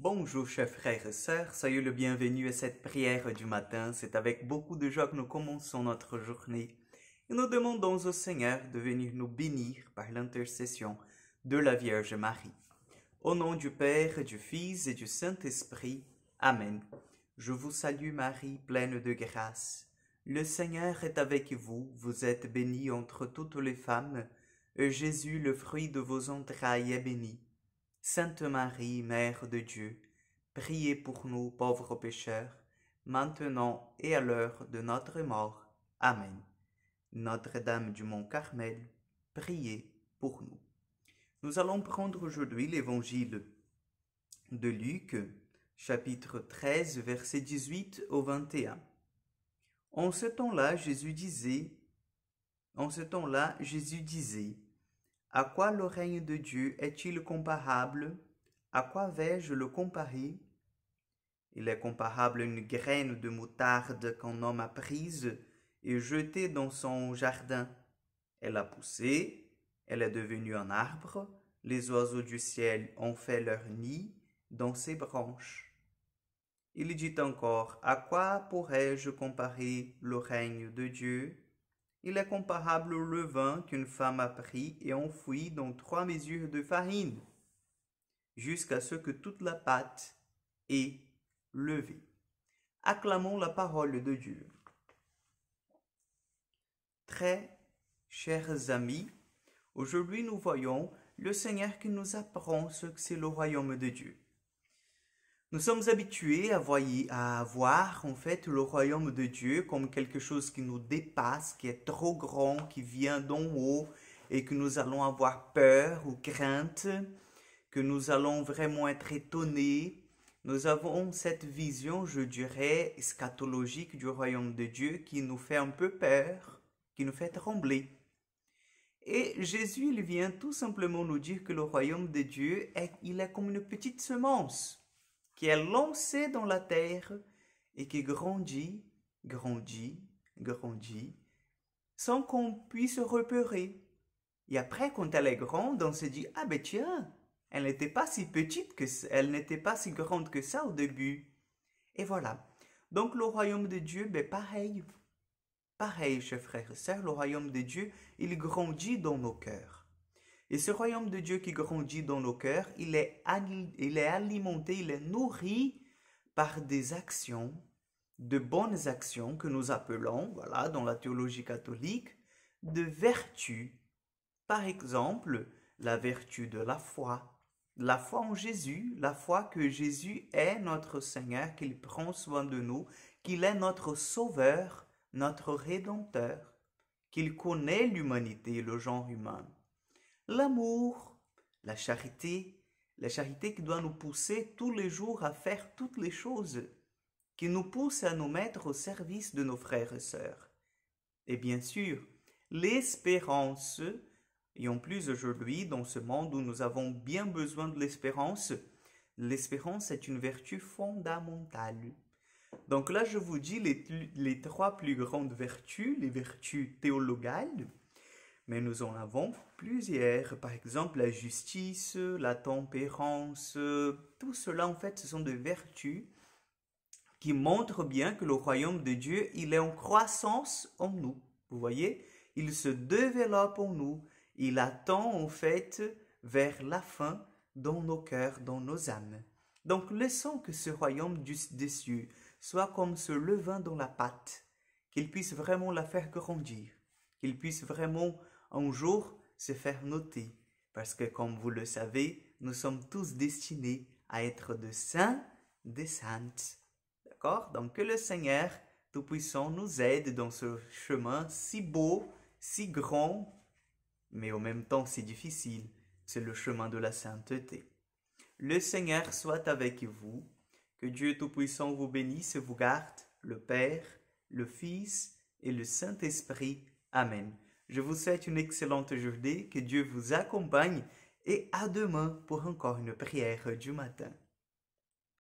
Bonjour chers frères et sœurs, soyez le bienvenu à cette prière du matin. C'est avec beaucoup de joie que nous commençons notre journée et nous demandons au Seigneur de venir nous bénir par l'intercession de la Vierge Marie. Au nom du Père, du Fils et du Saint-Esprit. Amen. Je vous salue Marie, pleine de grâce. Le Seigneur est avec vous, vous êtes bénie entre toutes les femmes, et Jésus, le fruit de vos entrailles, est béni. Sainte Marie, Mère de Dieu, priez pour nous pauvres pécheurs, maintenant et à l'heure de notre mort. Amen. Notre-Dame du Mont Carmel, priez pour nous. Nous allons prendre aujourd'hui l'évangile de Luc, chapitre 13, versets 18 au 21. En ce temps-là, Jésus disait, à quoi le règne de Dieu est-il comparable? À quoi vais-je le comparer? Il est comparable à une graine de moutarde qu'un homme a prise et jetée dans son jardin. Elle a poussé, elle est devenue un arbre, les oiseaux du ciel ont fait leur nid dans ses branches. Il dit encore, à quoi pourrais-je comparer le règne de Dieu? Il est comparable au levain qu'une femme a pris et enfoui dans 3 mesures de farine, jusqu'à ce que toute la pâte ait levé. Acclamons la parole de Dieu. Très chers amis, aujourd'hui nous voyons le Seigneur qui nous apprend ce que c'est le royaume de Dieu. Nous sommes habitués à voir en fait le royaume de Dieu comme quelque chose qui nous dépasse, qui est trop grand, qui vient d'en haut et que nous allons avoir peur ou crainte, que nous allons vraiment être étonnés. Nous avons cette vision, je dirais, eschatologique du royaume de Dieu qui nous fait un peu peur, qui nous fait trembler. Et Jésus, il vient tout simplement nous dire que le royaume de Dieu, il est comme une petite semence qui est lancée dans la terre et qui grandit, sans qu'on puisse repérer. Et après, quand elle est grande, on se dit, ah ben tiens, elle n'était pas si petite elle n'était pas si grande que ça au début. Et voilà. Donc le royaume de Dieu, ben pareil. Pareil, chers frères et sœurs, le royaume de Dieu, il grandit dans nos cœurs. Et ce royaume de Dieu qui grandit dans nos cœurs, il est alimenté, il est nourri par des actions, de bonnes actions que nous appelons, voilà, dans la théologie catholique, de vertus. Par exemple, la vertu de la foi en Jésus, la foi que Jésus est notre Seigneur, qu'il prend soin de nous, qu'il est notre Sauveur, notre Rédempteur, qu'il connaît l'humanité, le genre humain. L'amour, la charité qui doit nous pousser tous les jours à faire toutes les choses, qui nous pousse à nous mettre au service de nos frères et sœurs. Et bien sûr, l'espérance, et en plus aujourd'hui, dans ce monde où nous avons bien besoin de l'espérance est une vertu fondamentale. Donc là, je vous dis les 3 plus grandes vertus, les vertus théologales, mais nous en avons plusieurs. Par exemple, la justice, la tempérance, tout cela, en fait, ce sont des vertus qui montrent bien que le royaume de Dieu, il est en croissance en nous. Vous voyez, il se développe en nous. Il attend, en fait, vers la fin dans nos cœurs, dans nos âmes. Donc, laissons que ce royaume des cieux soit comme ce levain dans la pâte, qu'il puisse vraiment la faire grandir, qu'il puisse vraiment un jour se faire noter, parce que comme vous le savez, nous sommes tous destinés à être de saints, des saintes. D'accord? Donc que le Seigneur Tout-Puissant nous aide dans ce chemin si beau, si grand, mais en même temps si difficile. C'est le chemin de la sainteté. Le Seigneur soit avec vous, que Dieu Tout-Puissant vous bénisse et vous garde, le Père, le Fils et le Saint-Esprit. Amen. Je vous souhaite une excellente journée, que Dieu vous accompagne et à demain pour encore une prière du matin.